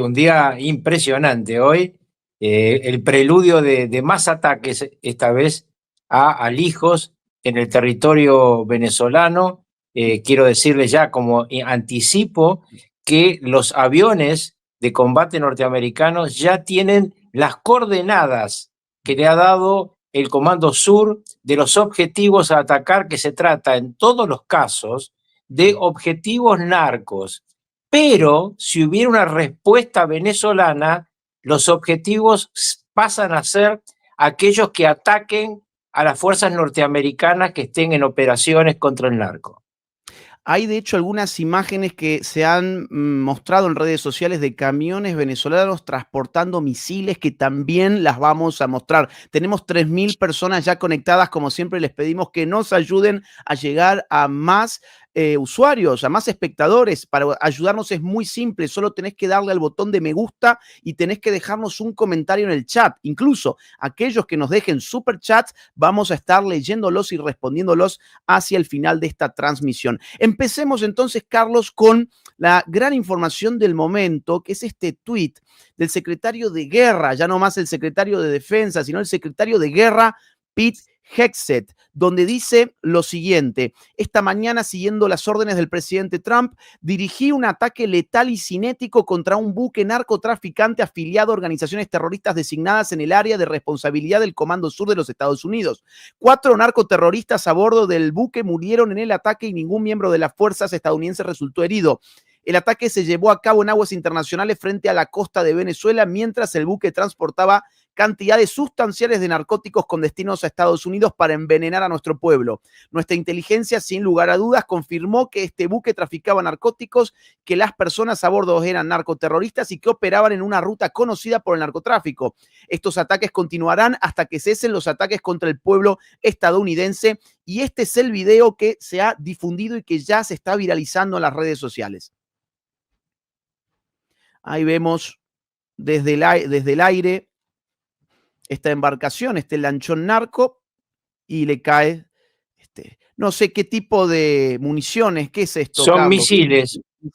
un día impresionante hoy. El preludio de más ataques, esta vez a alijos en el territorio venezolano. Quiero decirles ya como anticipo que los aviones de combate norteamericanos ya tienen las coordenadas que le ha dado el Comando Sur de los objetivos a atacar, que se trata en todos los casos de objetivos narcos. Pero si hubiera una respuesta venezolana, los objetivos pasan a ser aquellos que ataquen a las fuerzas norteamericanas que estén en operaciones contra el narco. Hay de hecho algunas imágenes que se han mostrado en redes sociales de camiones venezolanos transportando misiles que también las vamos a mostrar. Tenemos 3.000 personas ya conectadas, como siempre les pedimos que nos ayuden a llegar a más usuarios, a más espectadores. Para ayudarnos es muy simple, solo tenés que darle al botón de me gusta y tenés que dejarnos un comentario en el chat. Incluso aquellos que nos dejen super chats, vamos a estar leyéndolos y respondiéndolos hacia el final de esta transmisión. Empecemos entonces, Carlos, con la gran información del momento, que es este tuit del secretario de Guerra, ya no más el secretario de Defensa, sino el secretario de Guerra, Pete Hegseth, donde dice lo siguiente: esta mañana, siguiendo las órdenes del presidente Trump, dirigí un ataque letal y cinético contra un buque narcotraficante afiliado a organizaciones terroristas designadas en el área de responsabilidad del Comando Sur de los Estados Unidos. 4 narcoterroristas a bordo del buque murieron en el ataque y ningún miembro de las fuerzas estadounidenses resultó herido. El ataque se llevó a cabo en aguas internacionales frente a la costa de Venezuela, mientras el buque transportaba cantidades sustanciales de narcóticos con destinos a Estados Unidos para envenenar a nuestro pueblo. Nuestra inteligencia, sin lugar a dudas, confirmó que este buque traficaba narcóticos, que las personas a bordo eran narcoterroristas y que operaban en una ruta conocida por el narcotráfico. Estos ataques continuarán hasta que cesen los ataques contra el pueblo estadounidense, y este es el video que se ha difundido y que ya se está viralizando en las redes sociales. Ahí vemos desde el aire esta embarcación, este lanchón narco, y le cae, no sé qué tipo de municiones, ¿qué es esto, Son Carlos?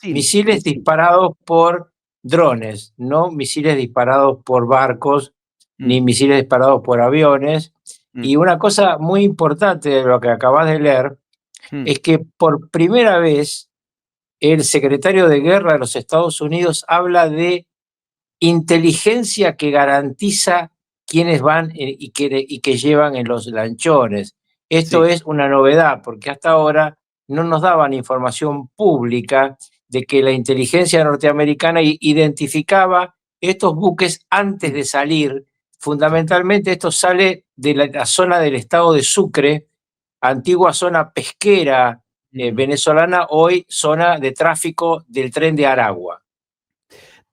misiles disparados por drones, no misiles disparados por barcos, ni misiles disparados por aviones. Y una cosa muy importante de lo que acabas de leer es que por primera vez el secretario de Guerra de los Estados Unidos habla de inteligencia que garantiza quiénes van y que llevan en los lanchones. Esto es una novedad, porque hasta ahora no nos daban información pública de que la inteligencia norteamericana identificaba estos buques antes de salir. Fundamentalmente esto sale de la zona del estado de Sucre, antigua zona pesquera venezolana, hoy zona de tráfico del tren de Aragua.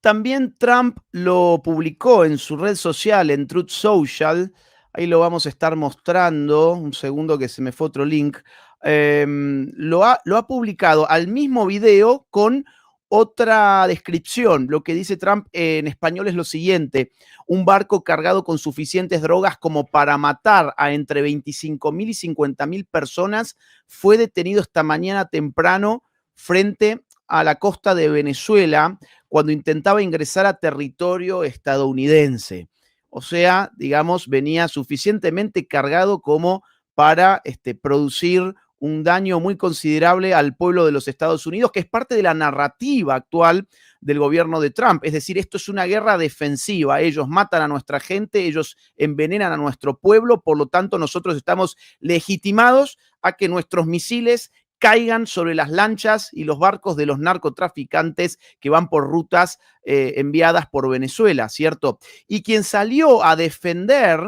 También Trump lo publicó en su red social, en Truth Social. Ahí lo vamos a estar mostrando. Un segundo que se me fue otro link. Lo ha publicado al mismo video con otra descripción. Lo que dice Trump en español es lo siguiente: un barco cargado con suficientes drogas como para matar a entre 25.000 y 50.000 personas fue detenido esta mañana temprano frente a la costa de Venezuela cuando intentaba ingresar a territorio estadounidense. O sea, digamos, venía suficientemente cargado como para producir un daño muy considerable al pueblo de los Estados Unidos, que es parte de la narrativa actual del gobierno de Trump. Es decir, esto es una guerra defensiva. Ellos matan a nuestra gente, ellos envenenan a nuestro pueblo, por lo tanto nosotros estamos legitimados a que nuestros misiles caigan sobre las lanchas y los barcos de los narcotraficantes que van por rutas enviadas por Venezuela, ¿cierto? Y quien salió a defender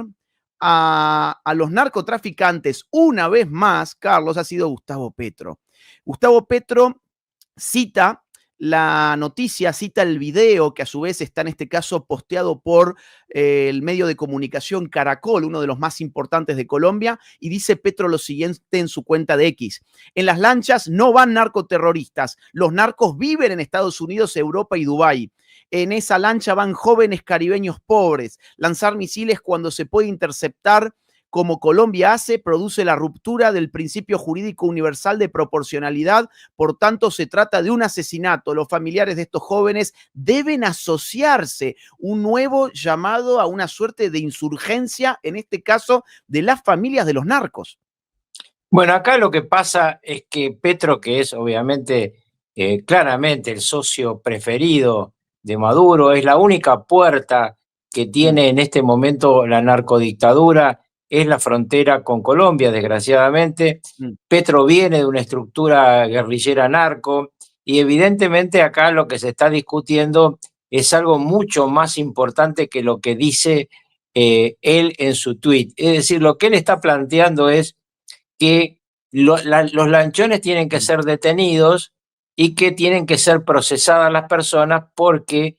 a los narcotraficantes una vez más, Carlos, ha sido Gustavo Petro. Gustavo Petro cita la noticia, cita el video que a su vez está en este caso posteado por el medio de comunicación Caracol, uno de los más importantes de Colombia, y dice Petro lo siguiente en su cuenta de X: en las lanchas no van narcoterroristas, los narcos viven en Estados Unidos, Europa y Dubái. En esa lancha van jóvenes caribeños pobres. Lanzar misiles cuando se puede interceptar como Colombia hace, produce la ruptura del principio jurídico universal de proporcionalidad. Por tanto, se trata de un asesinato. Los familiares de estos jóvenes deben asociarse. Un nuevo llamado a una suerte de insurgencia, en este caso, de las familias de los narcos. Bueno, acá lo que pasa es que Petro, que es obviamente claramente el socio preferido de Maduro, es la única puerta que tiene en este momento la narcodictadura, es la frontera con Colombia, desgraciadamente. Petro viene de una estructura guerrillera narco y evidentemente acá lo que se está discutiendo es algo mucho más importante que lo que dice él en su tuit. Es decir, lo que él está planteando es que los lanchones tienen que ser detenidos y que tienen que ser procesadas las personas porque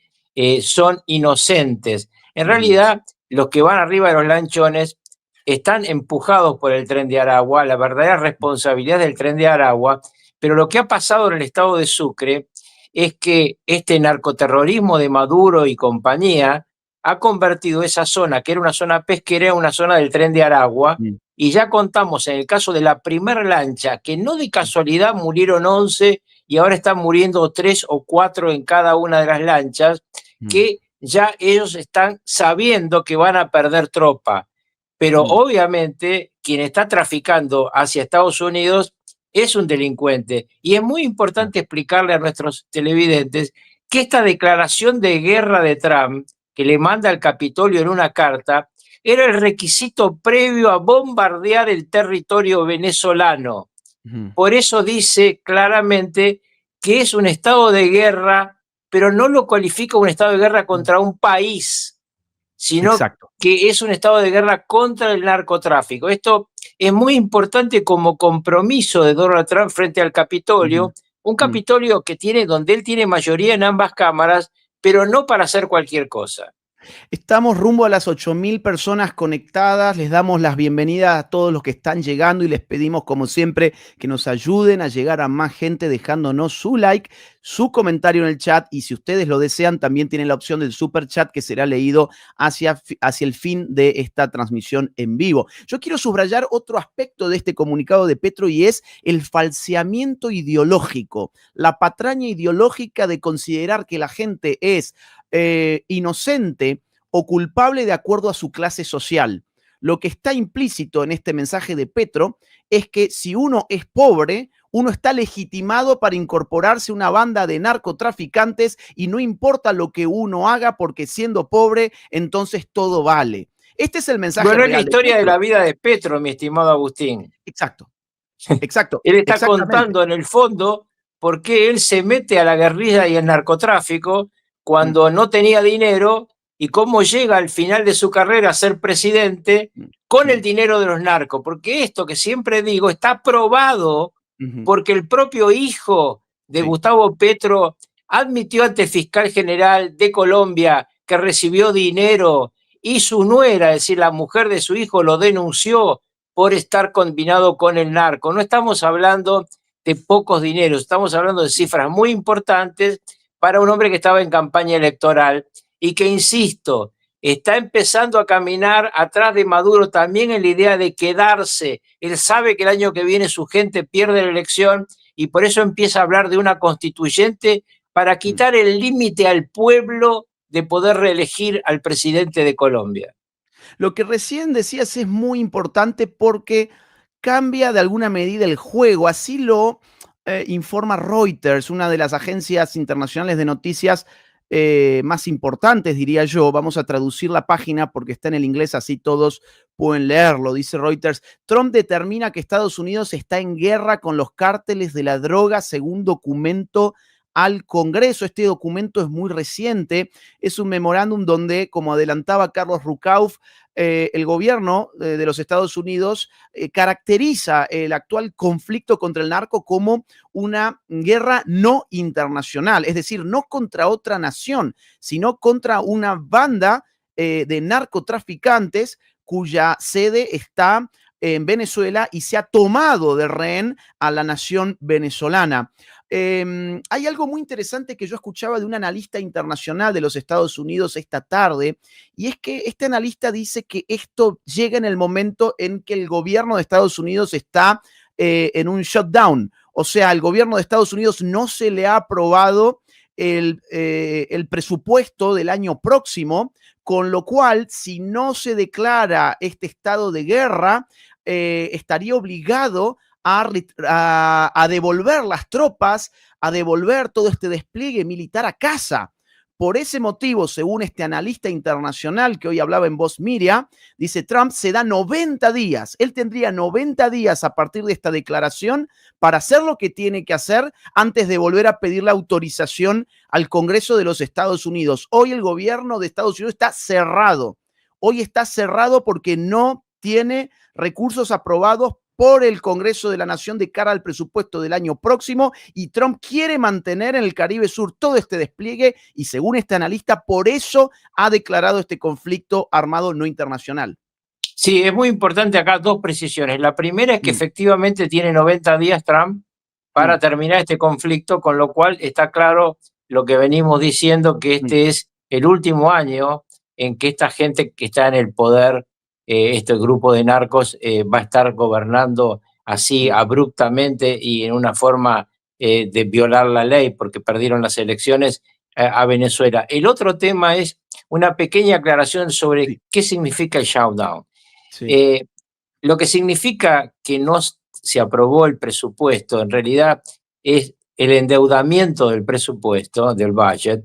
son inocentes. En realidad, los que van arriba de los lanchones están empujados por el Tren de Aragua, la verdadera responsabilidad del Tren de Aragua, pero lo que ha pasado en el estado de Sucre es que este narcoterrorismo de Maduro y compañía ha convertido esa zona, que era una zona pesquera, en una zona del Tren de Aragua, y ya contamos en el caso de la primera lancha, que no de casualidad murieron 11 y ahora están muriendo 3 o 4 en cada una de las lanchas, que ya ellos están sabiendo que van a perder tropa. Pero obviamente quien está traficando hacia Estados Unidos es un delincuente. Y es muy importante explicarle a nuestros televidentes que esta declaración de guerra de Trump, que le manda al Capitolio en una carta, era el requisito previo a bombardear el territorio venezolano. Por eso dice claramente que es un estado de guerra, pero no lo cualifica un estado de guerra contra un país, sino que es un estado de guerra contra el narcotráfico. Esto es muy importante como compromiso de Donald Trump frente al Capitolio, un Capitolio que tiene, donde él tiene mayoría en ambas cámaras, pero no para hacer cualquier cosa. Estamos rumbo a las 8.000 personas conectadas. Les damos las bienvenidas a todos los que están llegando y les pedimos, como siempre, que nos ayuden a llegar a más gente dejándonos su like, su comentario en el chat, y si ustedes lo desean, también tienen la opción del super chat que será leído hacia el fin de esta transmisión en vivo. Yo quiero subrayar otro aspecto de este comunicado de Petro y es el falseamiento ideológico, la patraña ideológica de considerar que la gente es inocente o culpable de acuerdo a su clase social. Lo que está implícito en este mensaje de Petro es que si uno es pobre, uno está legitimado para incorporarse a una banda de narcotraficantes y no importa lo que uno haga porque siendo pobre, entonces todo vale. Este es el mensaje real. Bueno, es la historia de la vida de Petro, mi estimado Agustín. Exacto. Él está contando en el fondo por qué él se mete a la guerrilla y el narcotráfico cuando no tenía dinero y cómo llega al final de su carrera a ser presidente con el dinero de los narcos. Porque esto que siempre digo está probado porque el propio hijo de Gustavo Petro admitió ante el fiscal general de Colombia que recibió dinero y su nuera, es decir, la mujer de su hijo, lo denunció por estar combinado con el narco. No estamos hablando de pocos dineros, estamos hablando de cifras muy importantes para un hombre que estaba en campaña electoral y que, insisto, está empezando a caminar atrás de Maduro también en la idea de quedarse. Él sabe que el año que viene su gente pierde la elección y por eso empieza a hablar de una constituyente para quitar el límite al pueblo de poder reelegir al presidente de Colombia. Lo que recién decías es muy importante porque cambia de alguna medida el juego. Así lo informa Reuters, una de las agencias internacionales de noticias más importantes, diría yo. Vamos a traducir la página porque está en el inglés, así todos pueden leerlo. Dice Reuters: Trump determina que Estados Unidos está en guerra con los cárteles de la droga, según documento al Congreso. Este documento es muy reciente, es un memorándum donde, como adelantaba Carlos Rucauf, el gobierno de los Estados Unidos caracteriza el actual conflicto contra el narco como una guerra no internacional, es decir, no contra otra nación, sino contra una banda de narcotraficantes cuya sede está en Venezuela y se ha tomado de rehén a la nación venezolana. Hay algo muy interesante que yo escuchaba de un analista internacional de los Estados Unidos esta tarde, y es que este analista dice que esto llega en el momento en que el gobierno de Estados Unidos está en un shutdown. O sea, al gobierno de Estados Unidos no se le ha aprobado el presupuesto del año próximo, con lo cual, si no se declara este estado de guerra, estaría obligado a devolver las tropas, a devolver todo este despliegue militar a casa. Por ese motivo, según este analista internacional que hoy hablaba en Voz Miria, dice Trump se da 90 días. Él tendría 90 días a partir de esta declaración para hacer lo que tiene que hacer antes de volver a pedir la autorización al Congreso de los Estados Unidos. Hoy el gobierno de Estados Unidos está cerrado. Hoy está cerrado porque no tiene recursos aprobados por el Congreso de la Nación de cara al presupuesto del año próximo, y Trump quiere mantener en el Caribe Sur todo este despliegue y, según este analista, por eso ha declarado este conflicto armado no internacional. Sí, es muy importante acá dos precisiones. La primera es que efectivamente tiene 90 días Trump para terminar este conflicto, con lo cual está claro lo que venimos diciendo, que este es el último año en que esta gente que está en el poder, este grupo de narcos, va a estar gobernando así abruptamente y en una forma de violar la ley porque perdieron las elecciones a Venezuela. El otro tema es una pequeña aclaración sobre qué significa el shutdown. Sí. Lo que significa que no se aprobó el presupuesto, en realidad es el endeudamiento del presupuesto, del budget.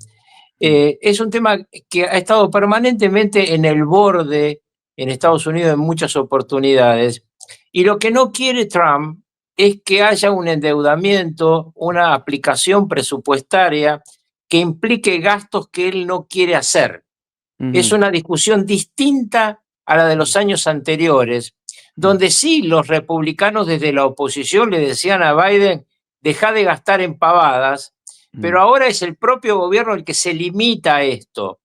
Es un tema que ha estado permanentemente en el borde en Estados Unidos en muchas oportunidades. Y lo que no quiere Trump es que haya un endeudamiento, una aplicación presupuestaria que implique gastos que él no quiere hacer. Es una discusión distinta a la de los años anteriores, donde sí los republicanos desde la oposición le decían a Biden, deja de gastar en pavadas, pero ahora es el propio gobierno el que se limita a esto.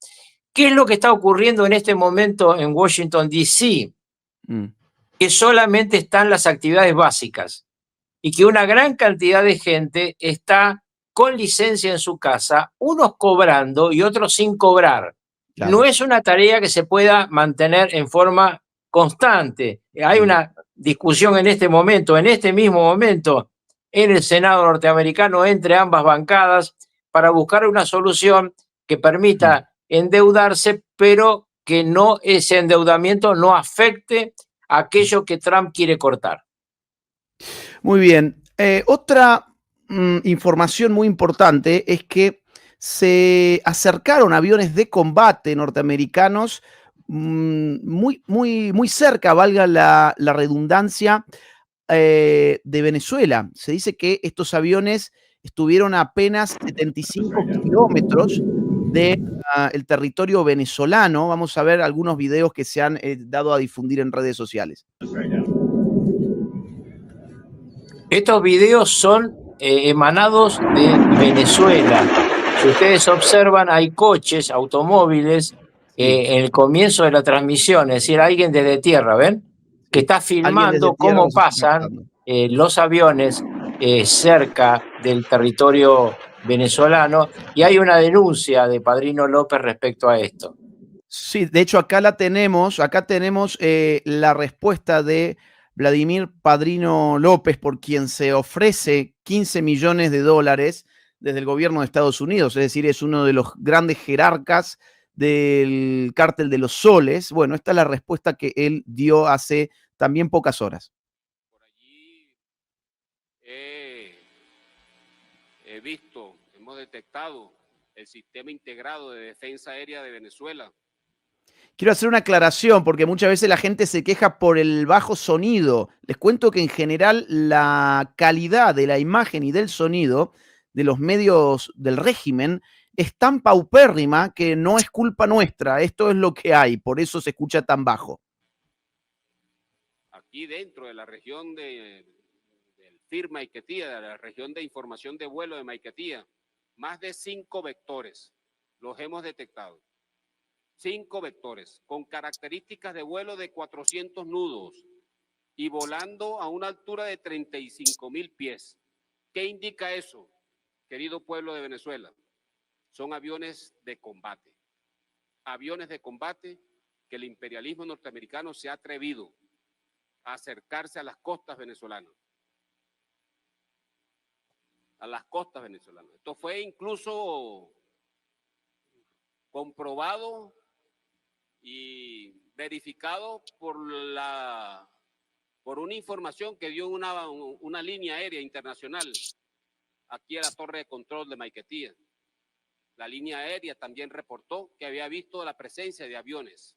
¿Qué es lo que está ocurriendo en este momento en Washington, D.C.? Que solamente están las actividades básicas y que una gran cantidad de gente está con licencia en su casa, unos cobrando y otros sin cobrar. Claro. No es una tarea que se pueda mantener en forma constante. Hay una discusión en este momento, en este mismo momento, en el Senado norteamericano entre ambas bancadas para buscar una solución que permita endeudarse, pero que no, ese endeudamiento no afecte a aquello que Trump quiere cortar. Muy bien. Otra información muy importante es que se acercaron aviones de combate norteamericanos muy cerca, valga la redundancia, de Venezuela. Se dice que estos aviones estuvieron a apenas 75 kilómetros del territorio venezolano. Vamos a ver algunos videos que se han dado a difundir en redes sociales. Estos videos son emanados de Venezuela. Si ustedes observan, hay coches, automóviles, en el comienzo de la transmisión, es decir, alguien desde tierra, ¿ven? Que está filmando cómo pasan los aviones cerca del territorio venezolano, y hay una denuncia de Padrino López respecto a esto. Sí, de hecho acá tenemos la respuesta de Vladimir Padrino López, por quien se ofrece 15 millones de dólares desde el gobierno de Estados Unidos, es decir, es uno de los grandes jerarcas del cártel de los soles. Bueno, esta es la respuesta que él dio hace también pocas horas. Por allí he visto, hemos detectado el Sistema Integrado de Defensa Aérea de Venezuela. Quiero hacer una aclaración porque muchas veces la gente se queja por el bajo sonido. Les cuento que en general la calidad de la imagen y del sonido de los medios del régimen es tan paupérrima que no es culpa nuestra. Esto es lo que hay, por eso se escucha tan bajo. Aquí dentro de la región del FIR Maiquetía, de la región de información de vuelo de Maiquetía, más de 5 vectores los hemos detectado. 5 vectores con características de vuelo de 400 nudos y volando a una altura de 35.000 pies. ¿Qué indica eso? querido pueblo de Venezuela, son aviones de combate. Aviones de combate que el imperialismo norteamericano se ha atrevido a acercarse a las costas venezolanas. A las costas venezolanas. Esto fue incluso comprobado y verificado por una información que dio una línea aérea internacional aquí a la torre de control de Maiquetía. La línea aérea también reportó que había visto la presencia de aviones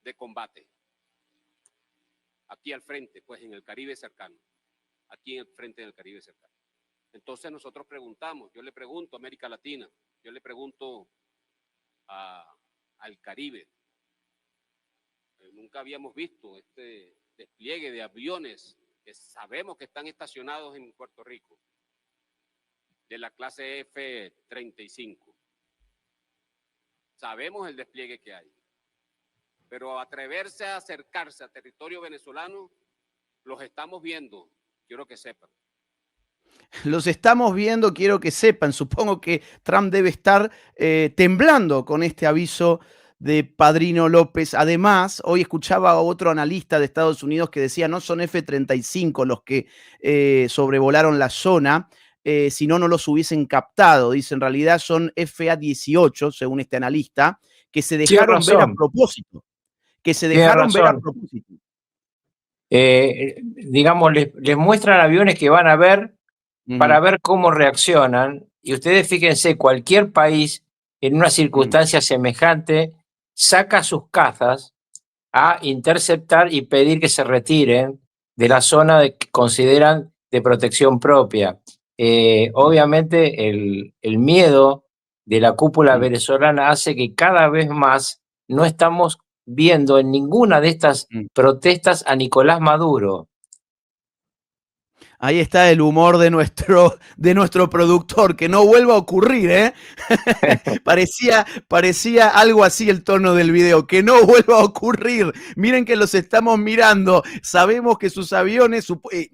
de combate aquí al frente, pues en el Caribe cercano, aquí al frente del Caribe cercano. Entonces nosotros preguntamos, yo le pregunto a América Latina, yo le pregunto al Caribe, nunca habíamos visto este despliegue de aviones que sabemos que están estacionados en Puerto Rico, de la clase F-35. Sabemos el despliegue que hay, pero atreverse a acercarse a territorio venezolano, los estamos viendo, quiero que sepan. Los estamos viendo, quiero que sepan. Supongo que Trump debe estar temblando con este aviso de Padrino López. Además, hoy escuchaba a otro analista de Estados Unidos que decía no son F-35 los que sobrevolaron la zona, si no, no los hubiesen captado. Dice, en realidad son FA-18, según este analista, que se dejaron ver a propósito. Que se dejaron ver a propósito. Digamos, les muestran aviones que van a ver para ver cómo reaccionan. Y ustedes fíjense, cualquier país en una circunstancia semejante saca sus cazas a interceptar y pedir que se retiren de la zona que consideran de protección propia. Obviamente el miedo de la cúpula venezolana hace que cada vez más no estamos viendo en ninguna de estas protestas a Nicolás Maduro. Ahí está el humor de nuestro productor, que no vuelva a ocurrir, ¿eh? parecía algo así el tono del video, que no vuelva a ocurrir. Miren que los estamos mirando, sabemos que sus aviones,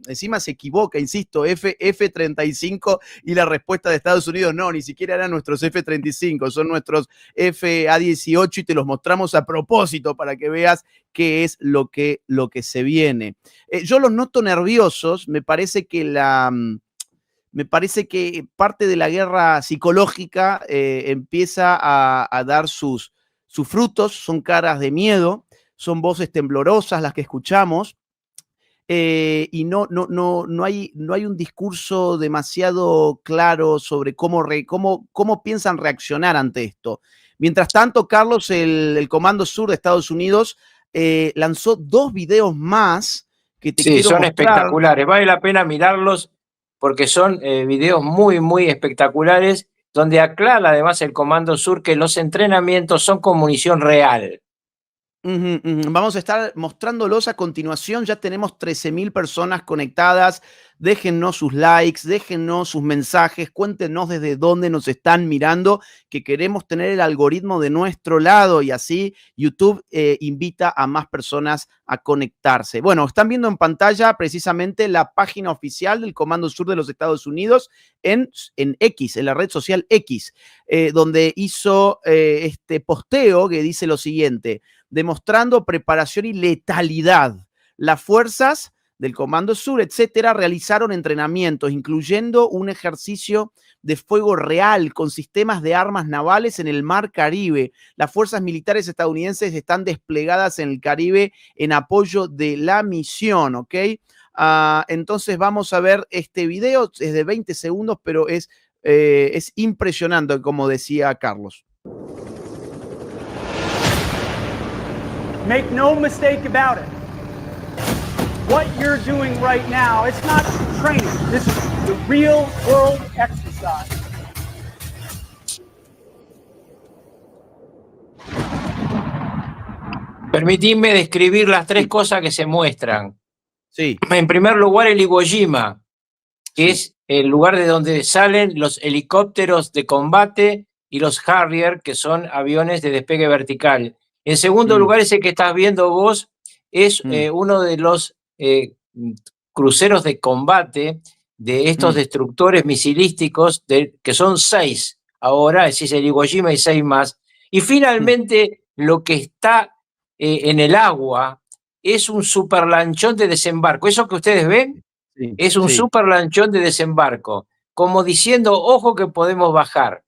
encima se equivoca, insisto, F-35 y la respuesta de Estados Unidos, no, ni siquiera eran nuestros F-35, son nuestros FA-18 y te los mostramos a propósito para que veas qué es lo que se viene. Yo los noto nerviosos, me parece que parte de la guerra psicológica empieza a dar sus frutos, son caras de miedo, son voces temblorosas las que escuchamos, y no hay un discurso demasiado claro sobre cómo piensan reaccionar ante esto. Mientras tanto, Carlos, el Comando Sur de Estados Unidos lanzó 2 videos más que te quiero son mostrar. Espectaculares, vale la pena mirarlos porque son videos muy, muy espectaculares, donde aclara además el Comando Sur que los entrenamientos son con munición real. Vamos a estar mostrándolos a continuación. Ya tenemos 13.000 personas conectadas. Déjennos sus likes, déjennos sus mensajes, cuéntenos desde dónde nos están mirando, que queremos tener el algoritmo de nuestro lado y así YouTube invita a más personas a conectarse. Bueno, están viendo en pantalla precisamente la página oficial del Comando Sur de los Estados Unidos en X, en la red social X, donde hizo este posteo que dice lo siguiente: demostrando preparación y letalidad. Las fuerzas del Comando Sur, etcétera, realizaron entrenamientos, incluyendo un ejercicio de fuego real con sistemas de armas navales en el Mar Caribe. Las fuerzas militares estadounidenses están desplegadas en el Caribe en apoyo de la misión, ¿ok? Entonces vamos a ver este video, es de 20 segundos, pero es impresionante, como decía Carlos. Make no mistake about it. What you're doing right now, it's not training. This is the real world exercise. Permitidme describir las 3 cosas que se muestran. Sí. En primer lugar, el Iwo Jima, que es el lugar de donde salen los helicópteros de combate y los Harrier, que son aviones de despegue vertical. En segundo lugar, ese que estás viendo vos es uno de los cruceros de combate de estos destructores misilísticos, que son 6 ahora, es decir, el Iwo Jima y 6 más. Y finalmente lo que está en el agua es un superlanchón de desembarco. Eso que ustedes ven es un superlanchón de desembarco, como diciendo, ojo que podemos bajar.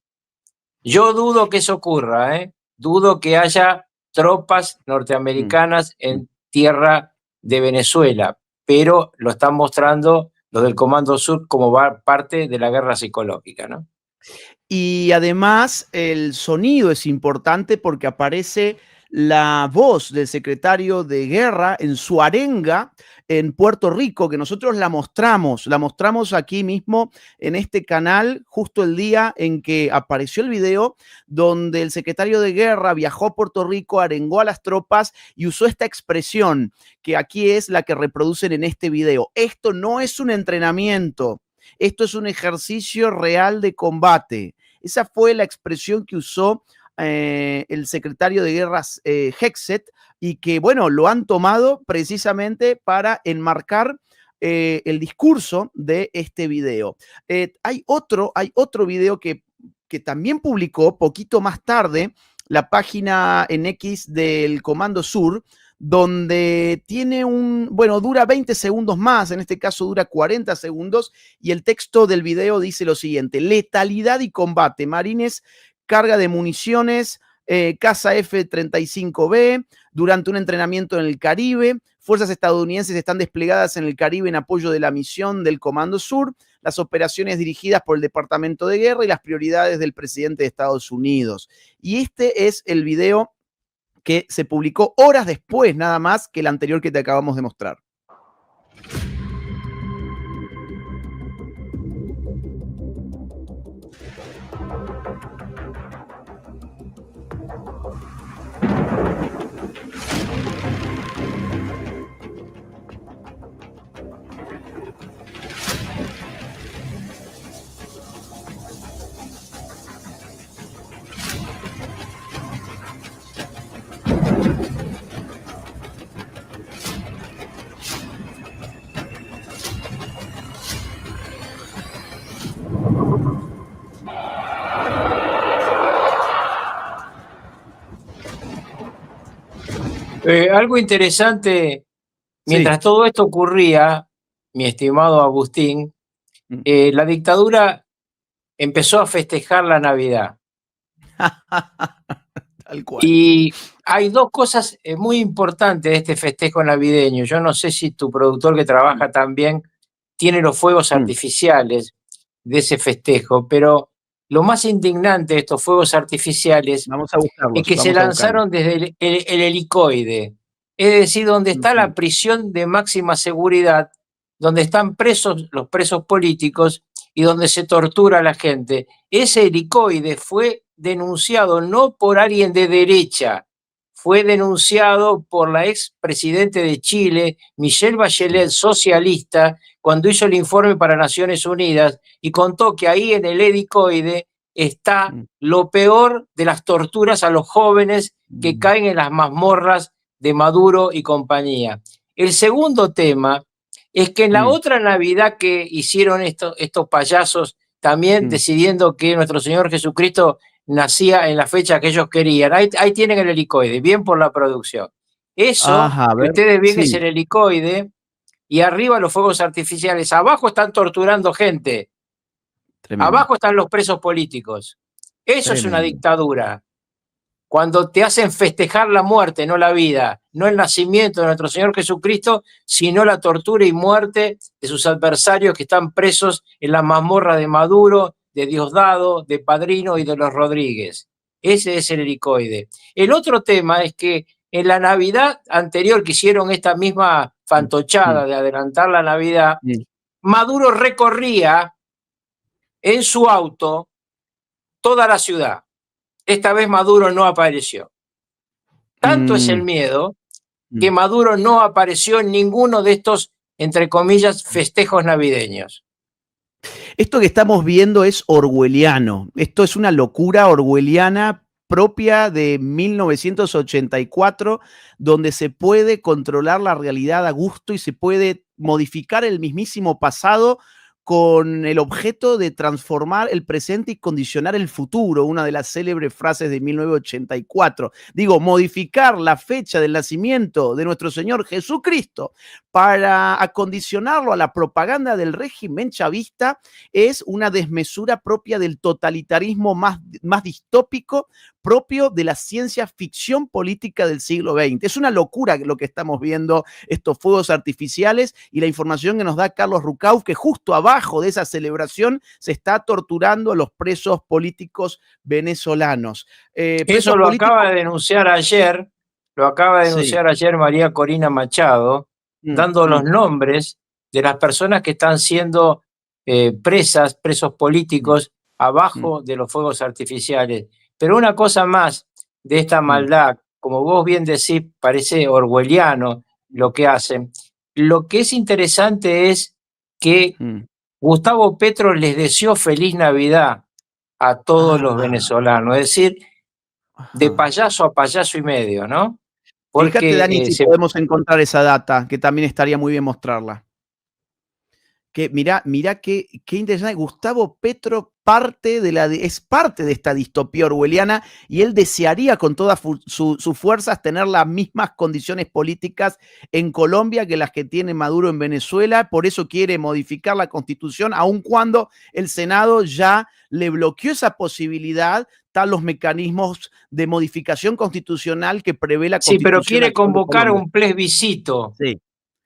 Yo dudo que eso ocurra, dudo que haya tropas norteamericanas en tierra de Venezuela, pero lo están mostrando los del Comando Sur como parte de la guerra psicológica, ¿no? Y además el sonido es importante porque aparece la voz del secretario de Guerra en su arenga en Puerto Rico, que nosotros la mostramos aquí mismo en este canal, justo el día en que apareció el video, donde el secretario de Guerra viajó a Puerto Rico, arengó a las tropas y usó esta expresión, que aquí es la que reproducen en este video. Esto no es un entrenamiento, esto es un ejercicio real de combate. Esa fue la expresión que usó el secretario de Guerras Hegseth, y que, bueno, lo han tomado precisamente para enmarcar el discurso de este video. Hay otro video que también publicó poquito más tarde la página en X del Comando Sur, donde tiene dura 20 segundos más, en este caso dura 40 segundos, y el texto del video dice lo siguiente: letalidad y combate, marines, carga de municiones, caza F-35B, durante un entrenamiento en el Caribe, fuerzas estadounidenses están desplegadas en el Caribe en apoyo de la misión del Comando Sur, las operaciones dirigidas por el Departamento de Guerra y las prioridades del presidente de Estados Unidos. Y este es el video que se publicó horas después, nada más, que el anterior que te acabamos de mostrar. Algo interesante, mientras todo esto ocurría, mi estimado Agustín, la dictadura empezó a festejar la Navidad. Tal cual. Y hay dos cosas muy importantes de este festejo navideño. Yo no sé si tu productor que trabaja también tiene los fuegos artificiales de ese festejo, pero lo más indignante de estos fuegos artificiales es que se lanzaron desde el helicoide, es decir, donde está la prisión de máxima seguridad, donde están presos los presos políticos y donde se tortura a la gente. Ese helicoide fue denunciado no por alguien de derecha, fue denunciado por la expresidente de Chile, Michelle Bachelet, socialista, cuando hizo el informe para Naciones Unidas y contó que ahí en el helicoide está lo peor de las torturas a los jóvenes que caen en las mazmorras de Maduro y compañía. El segundo tema es que en la otra Navidad que hicieron estos payasos, también decidiendo que nuestro Señor Jesucristo nacía en la fecha que ellos querían, ahí tienen el helicoide, bien por la producción. Eso, que ustedes ven, es el helicoide, y arriba los fuegos artificiales. Abajo están torturando gente. Tremendo. Abajo están los presos políticos. Eso es una dictadura. Cuando te hacen festejar la muerte, no la vida, no el nacimiento de nuestro Señor Jesucristo, sino la tortura y muerte de sus adversarios que están presos en la mazmorra de Maduro, de Diosdado, de Padrino y de los Rodríguez. Ese es el helicoide. El otro tema es que en la Navidad anterior que hicieron esta misma fantochada de adelantar la Navidad, Maduro recorría en su auto toda la ciudad. Esta vez Maduro no apareció. Tanto es el miedo que Maduro no apareció en ninguno de estos, entre comillas, festejos navideños. Esto que estamos viendo es orwelliano. Esto es una locura orwelliana propia de 1984, donde se puede controlar la realidad a gusto y se puede modificar el mismísimo pasado con el objeto de transformar el presente y condicionar el futuro, una de las célebres frases de 1984. Digo, modificar la fecha del nacimiento de nuestro Señor Jesucristo para acondicionarlo a la propaganda del régimen chavista es una desmesura propia del totalitarismo más distópico, propio de la ciencia ficción política del siglo XX. Es una locura lo que estamos viendo, estos fuegos artificiales, y la información que nos da Carlos Rucauf, que justo abajo de esa celebración se está torturando a los presos políticos venezolanos. Eso lo acaba de denunciar ayer, María Corina Machado, dando los nombres de las personas que están siendo presos políticos abajo de los fuegos artificiales. Pero una cosa más de esta maldad, como vos bien decís, parece orwelliano lo que hacen. Lo que es interesante es que Gustavo Petro les deseó feliz Navidad a todos los venezolanos, es decir, de payaso a payaso y medio, ¿no? Porque, fíjate, Dani, si podemos encontrar esa data, que también estaría muy bien mostrarla. Que mirá qué interesante. Gustavo Petro es parte de esta distopía orwelliana, y él desearía con todas sus fuerzas tener las mismas condiciones políticas en Colombia que las que tiene Maduro en Venezuela. Por eso quiere modificar la Constitución, aun cuando el Senado ya le bloqueó esa posibilidad, tal los mecanismos de modificación constitucional que prevé la Constitución. Sí, pero quiere convocar un plebiscito. Sí.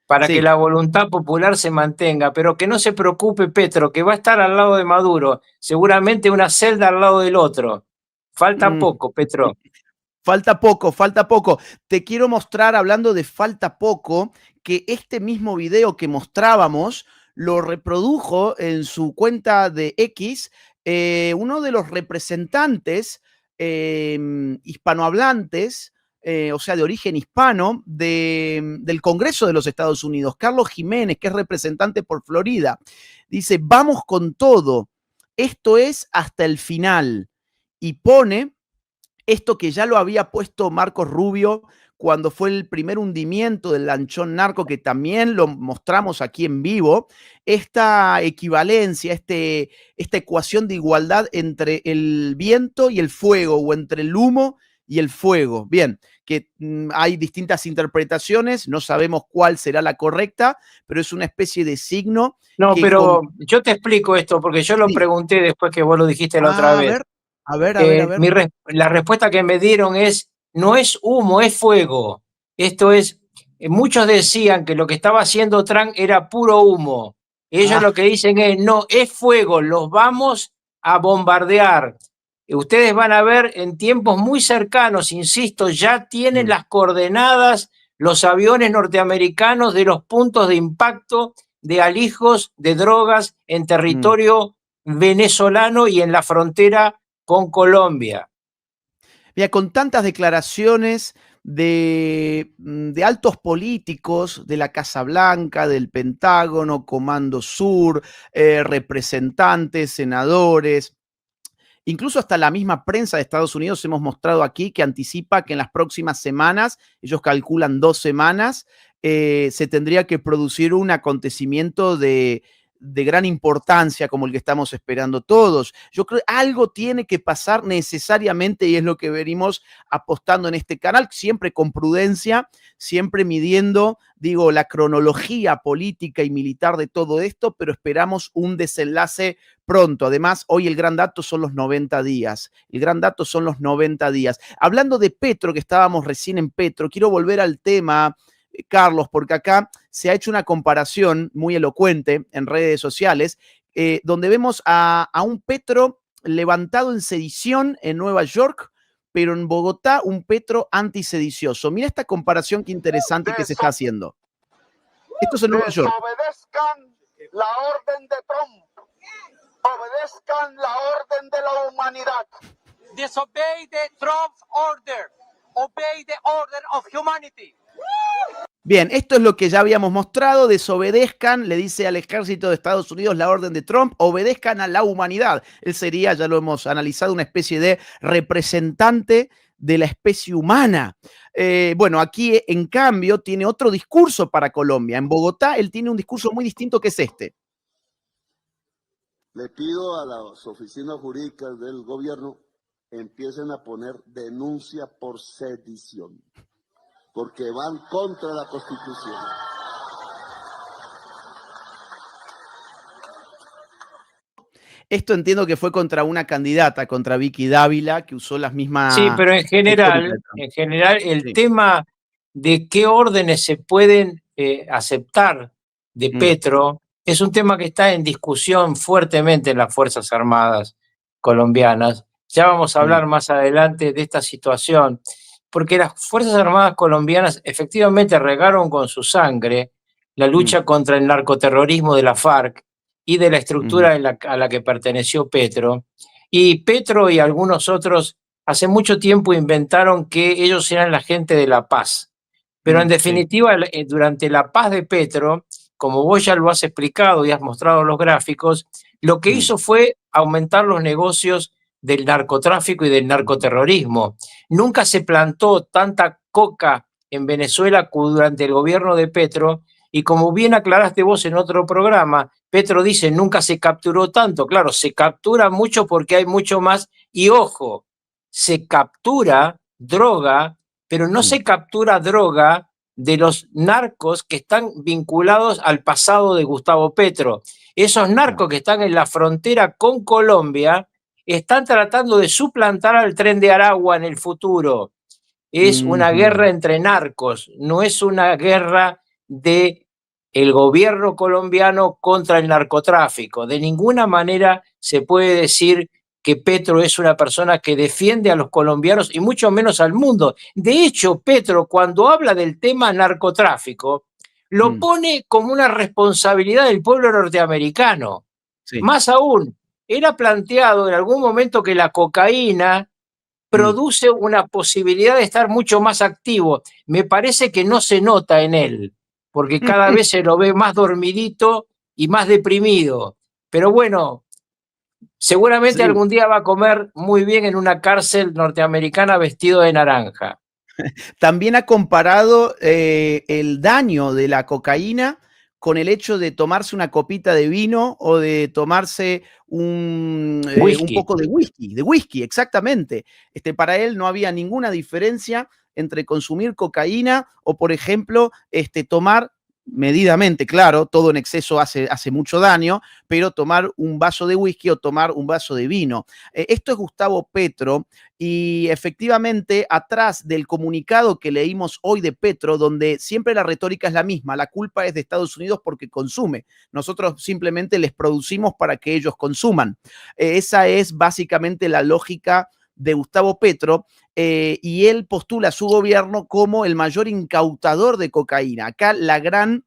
Para que la voluntad popular se mantenga, pero que no se preocupe Petro, que va a estar al lado de Maduro, seguramente una celda al lado del otro. Falta poco, Petro. Falta poco. Te quiero mostrar, hablando de falta poco, que este mismo video que mostrábamos lo reprodujo en su cuenta de X uno de los representantes hispanohablantes, o sea, de origen hispano, del Congreso de los Estados Unidos, Carlos Jiménez, que es representante por Florida. Dice, vamos con todo, esto es hasta el final. Y pone esto que ya lo había puesto Marcos Rubio cuando fue el primer hundimiento del lanchón narco, que también lo mostramos aquí en vivo, esta equivalencia, esta ecuación de igualdad entre el viento y el fuego, o entre el humo y el fuego. Bien, que hay distintas interpretaciones, no sabemos cuál será la correcta, pero es una especie de signo. No, pero yo te explico esto, porque yo lo pregunté después que vos lo dijiste la otra vez. A ver. La respuesta que me dieron es, no es humo, es fuego. Esto es, muchos decían que lo que estaba haciendo Trump era puro humo. Ellos lo que dicen es, no, es fuego, los vamos a bombardear. Ustedes van a ver en tiempos muy cercanos, insisto, ya tienen las coordenadas los aviones norteamericanos de los puntos de impacto de alijos de drogas en territorio venezolano y en la frontera con Colombia. Mira, con tantas declaraciones de altos políticos de la Casa Blanca, del Pentágono, Comando Sur, representantes, senadores, incluso hasta la misma prensa de Estados Unidos hemos mostrado aquí que anticipa que en las próximas semanas, ellos calculan 2 semanas, se tendría que producir un acontecimiento de gran importancia como el que estamos esperando todos. Yo creo que algo tiene que pasar necesariamente, y es lo que venimos apostando en este canal, siempre con prudencia, siempre midiendo, digo, la cronología política y militar de todo esto, pero esperamos un desenlace pronto. Además, hoy el gran dato son los 90 días. El gran dato son los 90 días. Hablando de Petro, que estábamos recién en Petro, quiero volver al tema, Carlos, porque acá se ha hecho una comparación muy elocuente en redes sociales, donde vemos a un Petro levantado en sedición en Nueva York, pero en Bogotá un Petro antisedicioso. Mira esta comparación qué interesante que se está haciendo. Esto es en Nueva York. Obedezcan la orden de Trump. Obedezcan la orden de la humanidad. Disobey the Trump's order. Obey the order of humanity. Bien, esto es lo que ya habíamos mostrado, desobedezcan, le dice al ejército de Estados Unidos la orden de Trump, obedezcan a la humanidad. Él sería, ya lo hemos analizado, una especie de representante de la especie humana. Bueno, aquí en cambio tiene otro discurso para Colombia. En Bogotá él tiene un discurso muy distinto, que es este. Le pido a las oficinas jurídicas del gobierno empiecen a poner denuncia por sedición, porque van contra la Constitución. Esto entiendo que fue contra una candidata, contra Vicky Dávila, que usó las mismas... Sí, pero en general el Sí. tema de qué órdenes se pueden aceptar de Petro es un tema que está en discusión fuertemente en las Fuerzas Armadas colombianas. Ya vamos a hablar más adelante de esta situación, porque las Fuerzas Armadas colombianas efectivamente regaron con su sangre la lucha contra el narcoterrorismo de la FARC y de la estructura a la que perteneció Petro. Y Petro y algunos otros hace mucho tiempo inventaron que ellos eran la gente de la paz. Pero en definitiva, durante la paz de Petro, como vos ya lo has explicado y has mostrado los gráficos, lo que hizo fue aumentar los negocios del narcotráfico y del narcoterrorismo. Nunca se plantó tanta coca en Venezuela durante el gobierno de Petro, y como bien aclaraste vos en otro programa, Petro dice nunca se capturó tanto. Claro, se captura mucho porque hay mucho más, y ojo, se captura droga, pero no se captura droga de los narcos que están vinculados al pasado de Gustavo Petro. Esos narcos que están en la frontera con Colombia están tratando de suplantar al Tren de Aragua en el futuro. Es una guerra entre narcos, no es una guerra de el gobierno colombiano contra el narcotráfico. De ninguna manera se puede decir que Petro es una persona que defiende a los colombianos y mucho menos al mundo. De hecho, Petro, cuando habla del tema narcotráfico, lo pone como una responsabilidad del pueblo norteamericano. Sí. Más aún, era planteado en algún momento que la cocaína produce una posibilidad de estar mucho más activo. Me parece que no se nota en él, porque cada vez se lo ve más dormidito y más deprimido. Pero bueno, seguramente algún día va a comer muy bien en una cárcel norteamericana vestido de naranja. También ha comparado el daño de la cocaína con el hecho de tomarse una copita de vino o de tomarse un poco de whisky, exactamente. Para él no había ninguna diferencia entre consumir cocaína o, por ejemplo, tomar medidamente, claro, todo en exceso hace mucho daño, pero tomar un vaso de whisky o tomar un vaso de vino. Esto es Gustavo Petro, y efectivamente atrás del comunicado que leímos hoy de Petro, donde siempre la retórica es la misma, la culpa es de Estados Unidos porque consume, nosotros simplemente les producimos para que ellos consuman. Esa es básicamente la lógica de Gustavo Petro, y él postula a su gobierno como el mayor incautador de cocaína. Acá la gran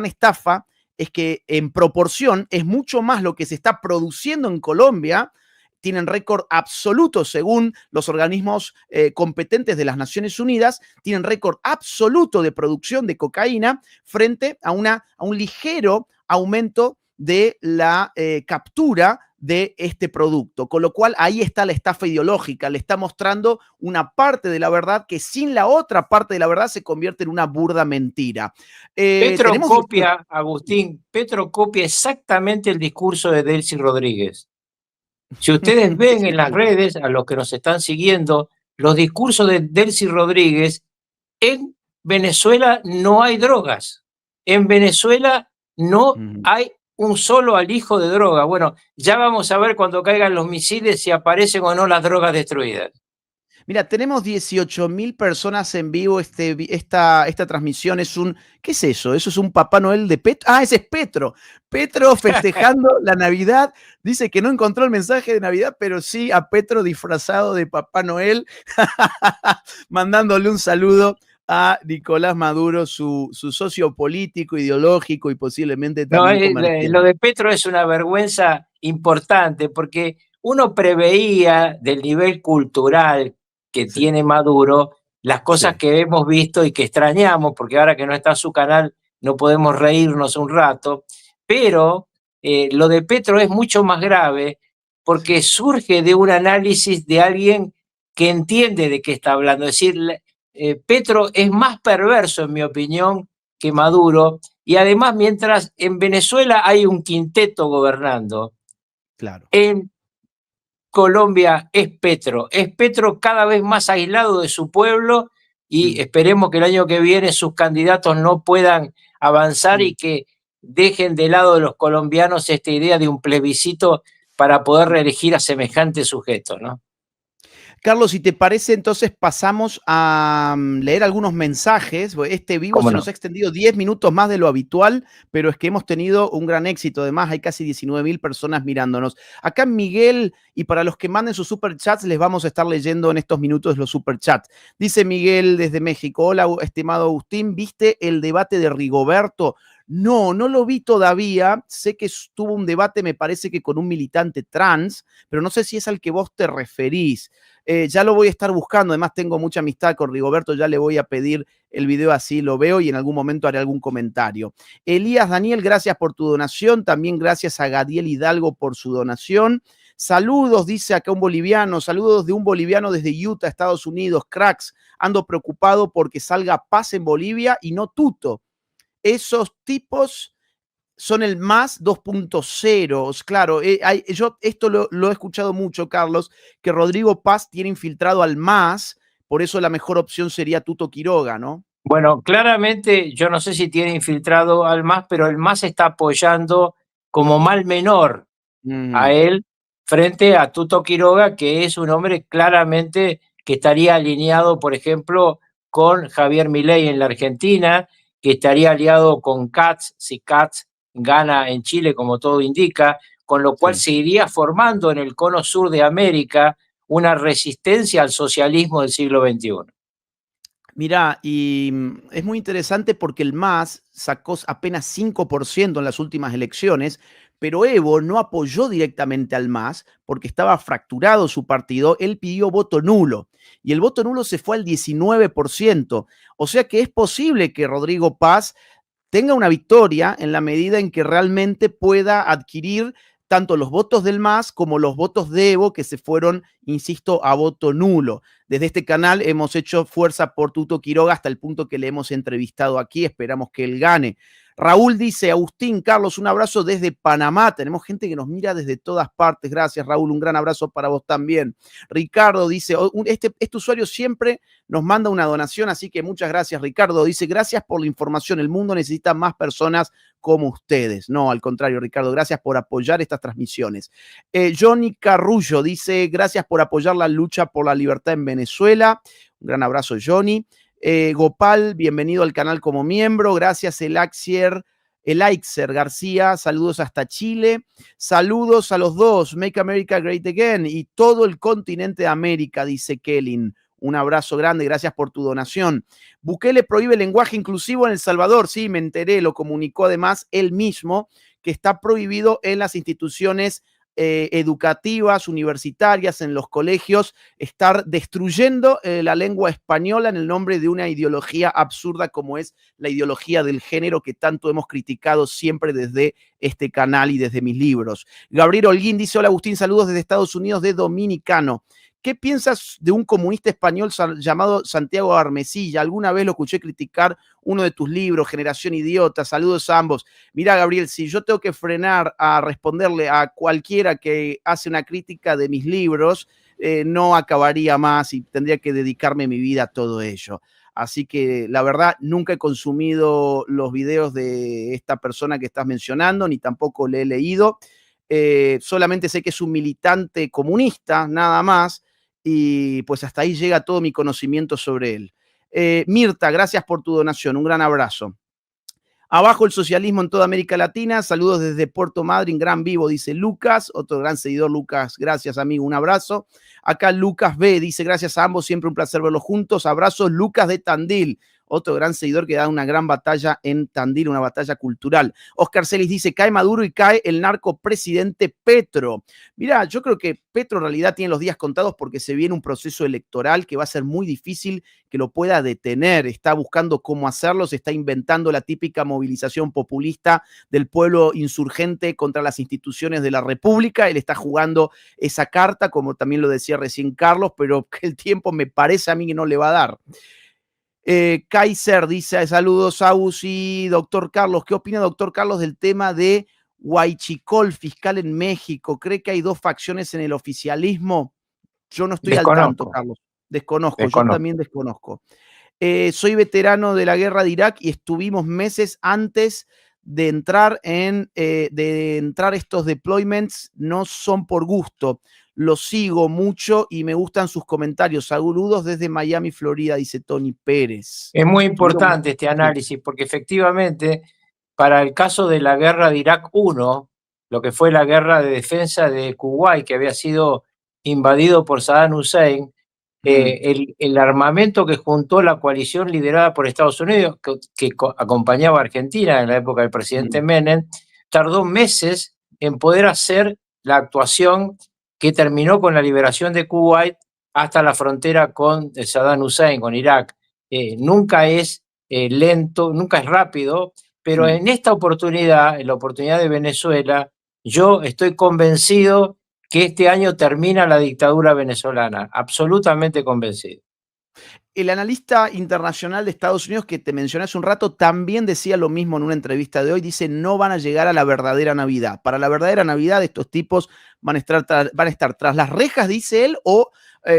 estafa es que en proporción es mucho más lo que se está produciendo en Colombia. Tienen récord absoluto según los organismos competentes de las Naciones Unidas, tienen récord absoluto de producción de cocaína frente a un ligero aumento de la captura de este producto, con lo cual ahí está la estafa ideológica, le está mostrando una parte de la verdad que sin la otra parte de la verdad se convierte en una burda mentira. Petro copia, Agustín, Petro copia exactamente el discurso de Delcy Rodríguez. Si ustedes ven en las redes, a los que nos están siguiendo, los discursos de Delcy Rodríguez, en Venezuela no hay drogas, en Venezuela no hay un solo alijo de droga. Bueno, ya vamos a ver cuando caigan los misiles si aparecen o no las drogas destruidas. Mira, tenemos 18.000 personas en vivo. Esta transmisión es un... ¿Qué es eso? ¿Eso es un Papá Noel de Petro? Ah, ese es Petro. Petro festejando la Navidad. Dice que no encontró el mensaje de Navidad, pero sí a Petro disfrazado de Papá Noel, mandándole un saludo a Nicolás Maduro, su socio político, ideológico y posiblemente también comercial. Lo de Petro es una vergüenza importante porque uno preveía del nivel cultural que tiene Maduro las cosas que hemos visto y que extrañamos, porque ahora que no está su canal no podemos reírnos un rato, pero lo de Petro es mucho más grave porque surge de un análisis de alguien que entiende de qué está hablando. Es decir, Petro es más perverso, en mi opinión, que Maduro, y además mientras en Venezuela hay un quinteto gobernando, Claro. en Colombia es Petro cada vez más aislado de su pueblo y esperemos que el año que viene sus candidatos no puedan avanzar y que dejen de lado de los colombianos esta idea de un plebiscito para poder reelegir a semejante sujeto, ¿no? Carlos, si te parece, entonces pasamos a leer algunos mensajes. Este vivo ¿Cómo se no? nos ha extendido 10 minutos más de lo habitual, pero es que hemos tenido un gran éxito. Además, hay casi 19,000 personas mirándonos. Acá Miguel, y para los que manden sus superchats, les vamos a estar leyendo en estos minutos los superchats. Dice Miguel desde México: hola, estimado Agustín, ¿viste el debate de Rigoberto? No, no lo vi todavía. Sé que tuvo un debate, me parece que con un militante trans, pero no sé si es al que vos te referís. Ya lo voy a estar buscando, además tengo mucha amistad con Rigoberto, ya le voy a pedir el video así lo veo y en algún momento haré algún comentario. Elías Daniel, gracias por tu donación, también gracias a Gadiel Hidalgo por su donación. Saludos, dice acá un boliviano, saludos de un boliviano desde Utah, Estados Unidos, cracks, ando preocupado porque salga paz en Bolivia y no tuto. Esos tipos son el MAS 2.0. Claro, yo esto lo he escuchado mucho, Carlos, que Rodrigo Paz tiene infiltrado al MAS, por eso la mejor opción sería Tuto Quiroga, ¿no? Bueno, claramente yo no sé si tiene infiltrado al MAS, pero el MAS está apoyando como mal menor a él frente a Tuto Quiroga, que es un hombre claramente que estaría alineado, por ejemplo, con Javier Milei en la Argentina, que estaría aliado con Katz, si Katz gana en Chile, como todo indica, con lo cual se iría formando en el cono sur de América una resistencia al socialismo del siglo XXI. Mirá, y es muy interesante porque el MAS sacó apenas 5% en las últimas elecciones, pero Evo no apoyó directamente al MAS porque estaba fracturado su partido, él pidió voto nulo y el voto nulo se fue al 19%. O sea que es posible que Rodrigo Paz tenga una victoria en la medida en que realmente pueda adquirir tanto los votos del MAS como los votos de Evo, que se fueron, insisto, a voto nulo. Desde este canal hemos hecho fuerza por Tuto Quiroga hasta el punto que le hemos entrevistado aquí. Esperamos que él gane. Raúl dice: Agustín, Carlos, un abrazo desde Panamá. Tenemos gente que nos mira desde todas partes. Gracias, Raúl. Un gran abrazo para vos también. Ricardo dice: este usuario siempre nos manda una donación, así que muchas gracias, Ricardo. Dice: gracias por la información. El mundo necesita más personas como ustedes. No, al contrario, Ricardo, gracias por apoyar estas transmisiones. Johnny Carrullo dice: gracias por apoyar la lucha por la libertad en Venezuela. Un gran abrazo, Johnny. Gopal, bienvenido al canal como miembro. Gracias, Elaixer García. Saludos hasta Chile. Saludos a los dos. Make America Great Again y todo el continente de América, dice Kellin. Un abrazo grande, gracias por tu donación. Bukele prohíbe el lenguaje inclusivo en El Salvador. Sí, me enteré, lo comunicó además él mismo, que está prohibido en las instituciones educativas, universitarias, en los colegios, estar destruyendo la lengua española en el nombre de una ideología absurda como es la ideología del género que tanto hemos criticado siempre desde este canal y desde mis libros. Gabriel Holguín dice: hola Agustín, saludos desde Estados Unidos de Dominicano. ¿Qué piensas de un comunista español llamado Santiago Armesilla? Alguna vez lo escuché criticar uno de tus libros, Generación Idiota. Saludos a ambos. Mira, Gabriel, si yo tengo que frenar a responderle a cualquiera que hace una crítica de mis libros, no acabaría más y tendría que dedicarme mi vida a todo ello. Así que la verdad nunca he consumido los videos de esta persona que estás mencionando, ni tampoco le he leído. Solamente sé que es un militante comunista, nada más. Y pues hasta ahí llega todo mi conocimiento sobre él. Mirta, gracias por tu donación. Un gran abrazo. Abajo el socialismo en toda América Latina. Saludos desde Puerto Madryn, gran vivo, dice Lucas. Otro gran seguidor, Lucas. Gracias, amigo. Un abrazo. Acá Lucas B. dice: gracias a ambos. Siempre un placer verlos juntos. Abrazos, Lucas de Tandil. Otro gran seguidor que da una gran batalla en Tandil, una batalla cultural. Oscar Celis dice: cae Maduro y cae el narcopresidente Petro. Mira, yo creo que Petro en realidad tiene los días contados porque se viene un proceso electoral que va a ser muy difícil que lo pueda detener. Está buscando cómo hacerlo, se está inventando la típica movilización populista del pueblo insurgente contra las instituciones de la República. Él está jugando esa carta, como también lo decía recién Carlos, pero que el tiempo me parece a mí que no le va a dar. Kaiser dice: saludos, Agus y doctor Carlos. ¿Qué opina, doctor Carlos, del tema de Huaychicol, fiscal en México, ¿cree que hay dos facciones en el oficialismo? Yo no estoy al tanto, Desconozco, Carlos. Desconozco, yo desconozco. también desconozco. Soy veterano de la guerra de Irak y estuvimos meses antes de entrar estos deployments, no son por gusto. Los sigo mucho y me gustan sus comentarios. Saludos desde Miami, Florida, dice Tony Pérez. Es muy Estuvieron- importante este sí. análisis porque efectivamente para el caso de la guerra de Irak 1, lo que fue la guerra de defensa de Kuwait, que había sido invadido por Saddam Hussein, el armamento que juntó la coalición liderada por Estados Unidos, que acompañaba a Argentina en la época del presidente Menem, tardó meses en poder hacer la actuación que terminó con la liberación de Kuwait hasta la frontera con Saddam Hussein, con Irak. Nunca es lento, nunca es rápido, pero en esta oportunidad, en la oportunidad de Venezuela, yo estoy convencido que este año termina la dictadura venezolana, absolutamente convencido. El analista internacional de Estados Unidos que te mencioné hace un rato también decía lo mismo en una entrevista de hoy. Dice, no van a llegar a la verdadera Navidad. Para la verdadera Navidad estos tipos van a estar tras las rejas, dice él, o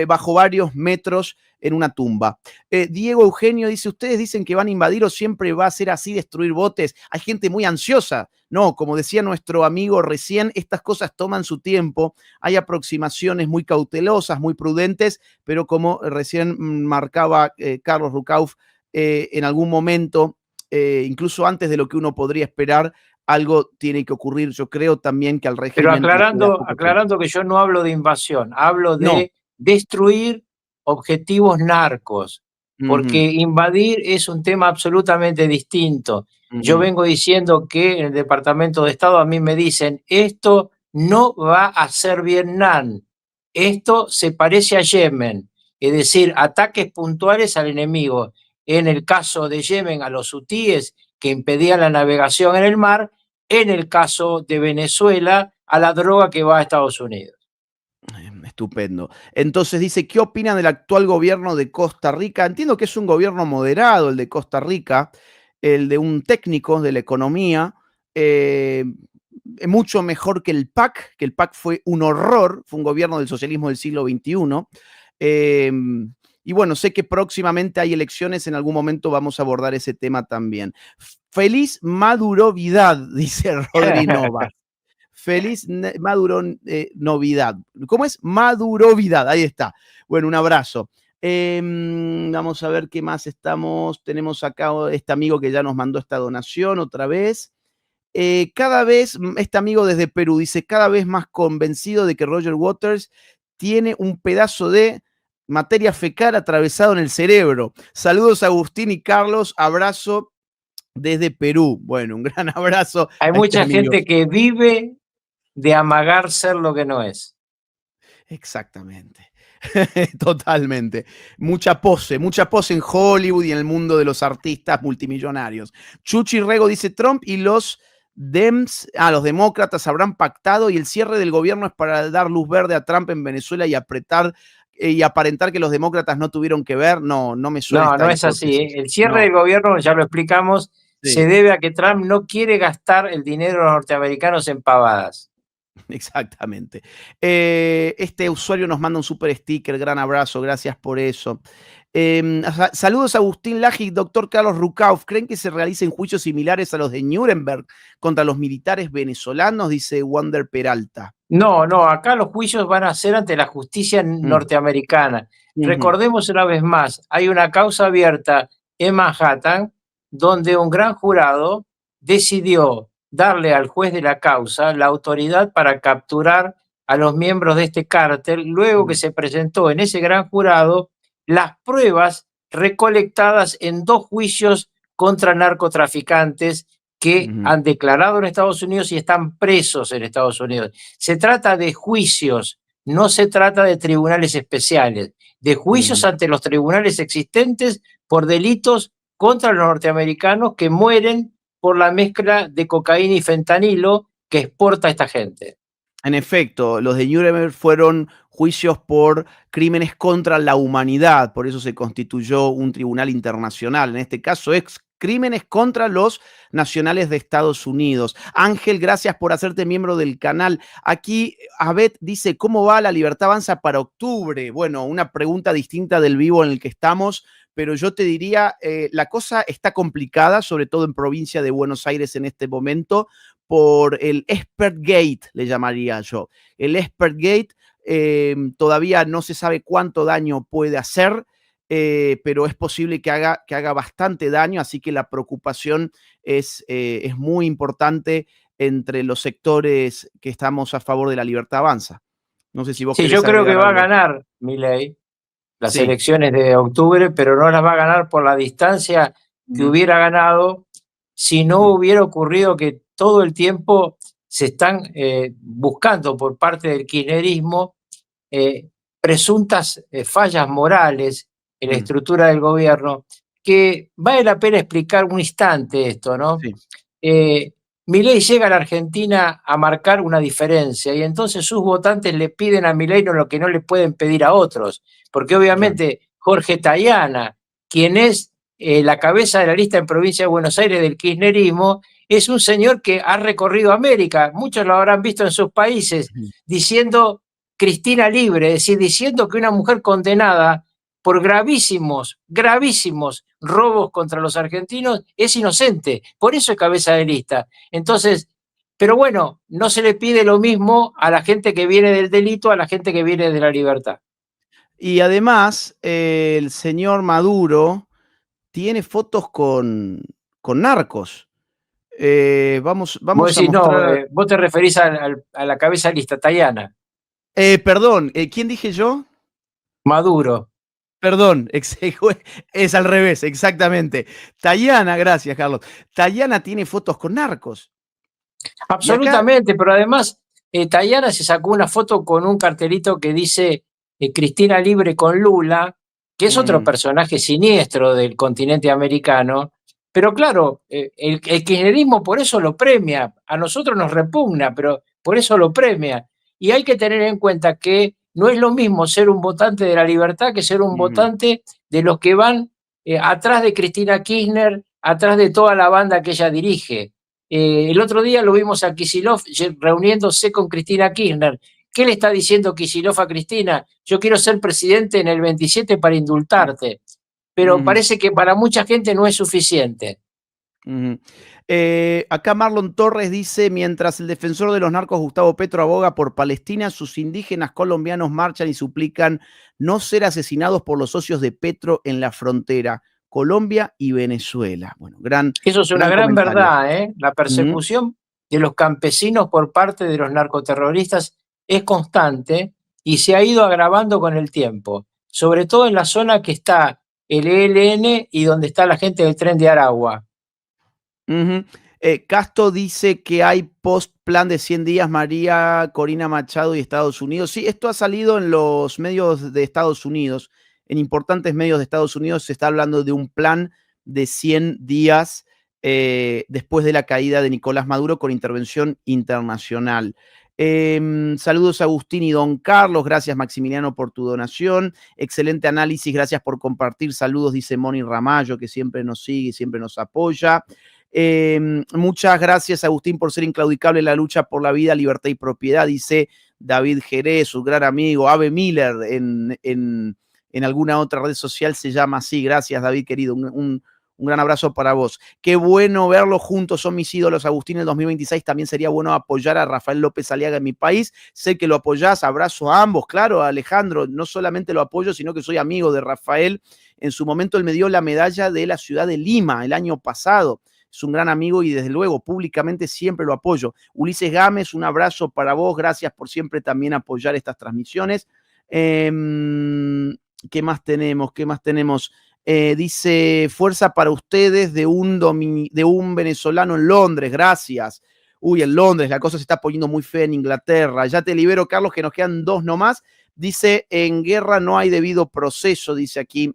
bajo varios metros en una tumba. Diego Eugenio dice, ustedes dicen que van a invadir o siempre va a ser así, destruir botes. Hay gente muy ansiosa. No, como decía nuestro amigo recién, estas cosas toman su tiempo. Hay aproximaciones muy cautelosas, muy prudentes, pero como recién marcaba Carlos Rucauf, en algún momento, incluso antes de lo que uno podría esperar, algo tiene que ocurrir. Yo creo también que al régimen... Pero aclarando que yo no hablo de invasión, hablo de destruir objetivos narcos, porque invadir es un tema absolutamente distinto. Yo vengo diciendo que en el Departamento de Estado a mí me dicen, esto no va a ser Vietnam, esto se parece a Yemen, es decir, ataques puntuales al enemigo. En el caso de Yemen, a los hutíes que impedían la navegación en el mar, en el caso de Venezuela, a la droga que va a Estados Unidos. Estupendo. Entonces dice, ¿qué opinan del actual gobierno de Costa Rica? Entiendo que es un gobierno moderado el de Costa Rica, el de un técnico de la economía, mucho mejor que el PAC fue un horror, fue un gobierno del socialismo del siglo XXI. Y bueno, sé que próximamente hay elecciones, en algún momento vamos a abordar ese tema también. Feliz Madurovidad, dice Rodri Nova. Feliz Novidad. ¿Cómo es? Madurovidad, ahí está. Bueno, un abrazo. Vamos a ver qué más estamos. Tenemos acá este amigo que ya nos mandó esta donación otra vez. Cada vez, este amigo desde Perú dice, cada vez más convencido de que Roger Waters tiene un pedazo de materia fecal atravesado en el cerebro. Saludos a Agustín y Carlos, abrazo desde Perú. Bueno, un gran abrazo. Hay mucha gente que vive de amagar ser lo que no es. Exactamente. Totalmente. Mucha pose en Hollywood y en el mundo de los artistas multimillonarios. Chuchi Rego dice, Trump y los demócratas habrán pactado y el cierre del gobierno es para dar luz verde a Trump en Venezuela y aparentar que los demócratas no tuvieron que ver. No me suena. No es así. El cierre del gobierno, ya lo explicamos, se debe a que Trump no quiere gastar el dinero de los norteamericanos en pavadas. Exactamente. Este usuario nos manda un super sticker, gran abrazo, gracias por eso. Saludos a Agustín Laji y doctor Carlos Rucauf. ¿Creen que se realicen juicios similares a los de Nuremberg contra los militares venezolanos? Dice Wander Peralta. No, acá los juicios van a ser ante la justicia norteamericana. Recordemos una vez más, hay una causa abierta en Manhattan donde un gran jurado decidió darle al juez de la causa la autoridad para capturar a los miembros de este cártel, luego que se presentó en ese gran jurado las pruebas recolectadas en 2 juicios contra narcotraficantes que han declarado en Estados Unidos y están presos en Estados Unidos. Se trata de juicios, no se trata de tribunales especiales, de juicios ante los tribunales existentes por delitos contra los norteamericanos que mueren por la mezcla de cocaína y fentanilo que exporta esta gente. En efecto, los de Nuremberg fueron juicios por crímenes contra la humanidad, por eso se constituyó un tribunal internacional. En este caso es crímenes contra los nacionales de Estados Unidos. Ángel, gracias por hacerte miembro del canal. Aquí Abed dice, ¿cómo va la Libertad Avanza para octubre? Bueno, una pregunta distinta del vivo en el que estamos, pero yo te diría, la cosa está complicada, sobre todo en provincia de Buenos Aires en este momento, por el Expert Gate, le llamaría yo. El Expert Gate todavía no se sabe cuánto daño puede hacer, pero es posible que haga bastante daño, así que la preocupación es muy importante entre los sectores que estamos a favor de la Libertad Avanza. No sé si vos Sí, querés yo creo que agregar va a algo. ganar Milei las Sí. elecciones de octubre, pero no las va a ganar por la distancia que hubiera ganado si no hubiera ocurrido que todo el tiempo se están buscando por parte del kirchnerismo presuntas fallas morales en la estructura del gobierno, que vale la pena explicar un instante esto, ¿no? Sí. Milei llega a la Argentina a marcar una diferencia y entonces sus votantes le piden a Milei lo que no le pueden pedir a otros, porque obviamente Jorge Tayana, quien es la cabeza de la lista en provincia de Buenos Aires del kirchnerismo, es un señor que ha recorrido América, muchos lo habrán visto en sus países, diciendo Cristina libre, es decir, diciendo que una mujer condenada por gravísimos robos contra los argentinos es inocente, por eso es cabeza de lista. Entonces, pero bueno, no se le pide lo mismo a la gente que viene del delito, a la gente que viene de la libertad. Y además, el señor Maduro tiene fotos con narcos. Vamos Vos a decís, no, mostrar. vos te referís a la cabeza de lista, Tayana. Perdón, ¿quién dije yo? Maduro. Perdón, es al revés, exactamente. Tayana, gracias, Carlos. Tayana tiene fotos con narcos. Absolutamente, pero además Tayana se sacó una foto con un cartelito que dice Cristina libre con Lula, que es otro personaje siniestro del continente americano, pero claro, el kirchnerismo por eso lo premia, a nosotros nos repugna, pero por eso lo premia. Y hay que tener en cuenta que no es lo mismo ser un votante de la libertad que ser un votante de los que van atrás de Cristina Kirchner, atrás de toda la banda que ella dirige. El otro día lo vimos a Kicillof reuniéndose con Cristina Kirchner. ¿Qué le está diciendo Kicillof a Cristina? Yo quiero ser presidente en el 27 para indultarte. Pero parece que para mucha gente no es suficiente. Acá Marlon Torres dice, mientras el defensor de los narcos Gustavo Petro aboga por Palestina, sus indígenas colombianos marchan y suplican no ser asesinados por los socios de Petro en la frontera. Colombia y Venezuela. Bueno, Eso es una gran comentario. verdad, ¿eh? La persecución de los campesinos por parte de los narcoterroristas es constante y se ha ido agravando con el tiempo, sobre todo en la zona que está el ELN y donde está la gente del Tren de Aragua. Casto dice que hay post-plan de 100 días, María Corina Machado y Estados Unidos. Sí, esto ha salido en los medios de Estados Unidos. En importantes medios de Estados Unidos se está hablando de un plan de 100 días después de la caída de Nicolás Maduro con intervención internacional. Saludos a Agustín y Don Carlos, gracias Maximiliano por tu donación, excelente análisis, gracias por compartir, saludos, dice Moni Ramallo, que siempre nos sigue, siempre nos apoya. Muchas gracias Agustín por ser inclaudicable en la lucha por la vida, libertad y propiedad, dice David Jerez, su gran amigo, Ave Miller, en alguna otra red social se llama así. Gracias David querido, un gran abrazo para vos. Qué bueno verlos juntos, son mis ídolos. Agustín, en el 2026 también sería bueno apoyar a Rafael López Aliaga en mi país. Sé que lo apoyás, abrazo a ambos. Claro, Alejandro, no solamente lo apoyo, sino que soy amigo de Rafael. En su momento él me dio la medalla de la ciudad de Lima el año pasado. Es un gran amigo y desde luego públicamente siempre lo apoyo. Ulises Gámez, un abrazo para vos. Gracias por siempre también apoyar estas transmisiones. ¿Qué más tenemos? ¿Qué más tenemos? Dice, fuerza para ustedes de un venezolano en Londres, gracias. Uy, en Londres, la cosa se está poniendo muy fea en Inglaterra. Ya te libero, Carlos, que nos quedan 2 nomás. Dice, en guerra no hay debido proceso, dice aquí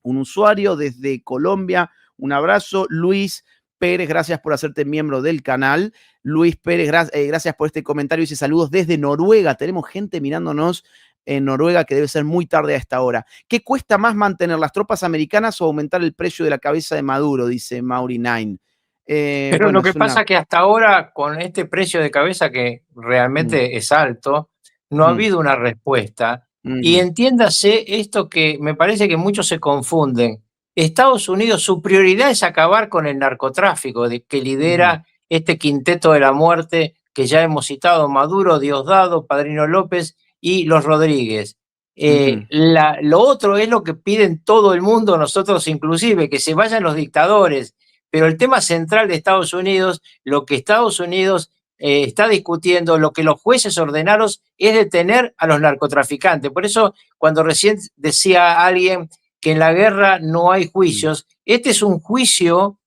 un usuario desde Colombia. Un abrazo. Luis Pérez, gracias por hacerte miembro del canal. Luis Pérez, gracias por este comentario. Dice, saludos desde Noruega. Tenemos gente mirándonos en Noruega, que debe ser muy tarde a esta hora. ¿Qué cuesta más mantener las tropas americanas o aumentar el precio de la cabeza de Maduro? Dice Mauri Nine. Pero Bueno, lo que pasa es que hasta ahora, con este precio de cabeza que realmente es alto, no ha habido una respuesta. Y entiéndase esto que me parece que muchos se confunden. Estados Unidos, su prioridad es acabar con el narcotráfico que lidera este quinteto de la muerte que ya hemos citado: Maduro, Diosdado, Padrino López y los Rodríguez. Lo otro es lo que piden todo el mundo, nosotros inclusive, que se vayan los dictadores. Pero el tema central de Estados Unidos, lo que Estados Unidos está discutiendo, lo que los jueces ordenaron, es detener a los narcotraficantes. Por eso, cuando recién decía alguien que en la guerra no hay juicios, este es un juicio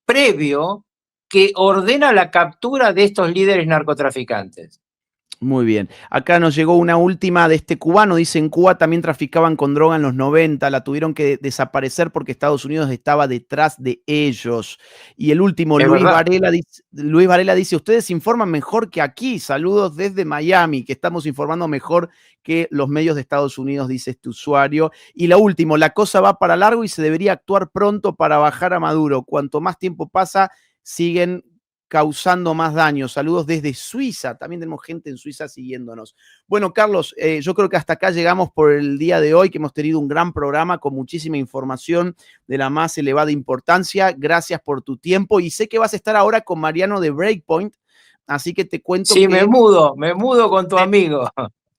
previo que ordena la captura de estos líderes narcotraficantes. Muy bien. Acá nos llegó una última de este cubano. Dice: en Cuba también traficaban con droga en los 90. La tuvieron que desaparecer porque Estados Unidos estaba detrás de ellos. Y el último, Luis Varela dice: ustedes informan mejor que aquí. Saludos desde Miami, que estamos informando mejor que los medios de Estados Unidos, dice este usuario. Y la última: la cosa va para largo y se debería actuar pronto para bajar a Maduro. Cuanto más tiempo pasa, siguen causando más daño. Saludos desde Suiza. También tenemos gente en Suiza siguiéndonos. Bueno, Carlos, yo creo que hasta acá llegamos por el día de hoy, que hemos tenido un gran programa con muchísima información de la más elevada importancia. Gracias por tu tiempo y sé que vas a estar ahora con Mariano de Breakpoint, así que te cuento sí, que... me mudo con tu amigo.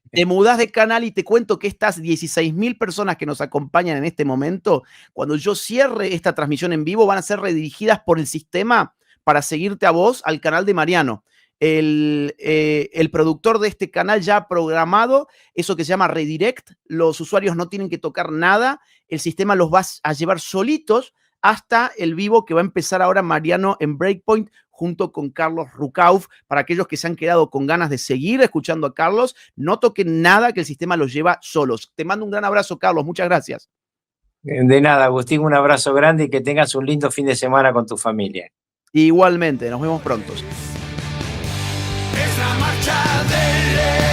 Te mudás de canal y te cuento que estas 16.000 personas que nos acompañan en este momento, cuando yo cierre esta transmisión en vivo, van a ser redirigidas por el sistema para seguirte a vos al canal de Mariano. El productor de este canal ya ha programado eso que se llama redirect. Los usuarios no tienen que tocar nada. El sistema los va a llevar solitos hasta el vivo que va a empezar ahora Mariano en Breakpoint junto con Carlos Rucauf. Para aquellos que se han quedado con ganas de seguir escuchando a Carlos, no toquen nada, que el sistema los lleva solos. Te mando un gran abrazo, Carlos. Muchas gracias. De nada, Agustín, un abrazo grande y que tengas un lindo fin de semana con tu familia. Igualmente, nos vemos pronto. Es la marcha del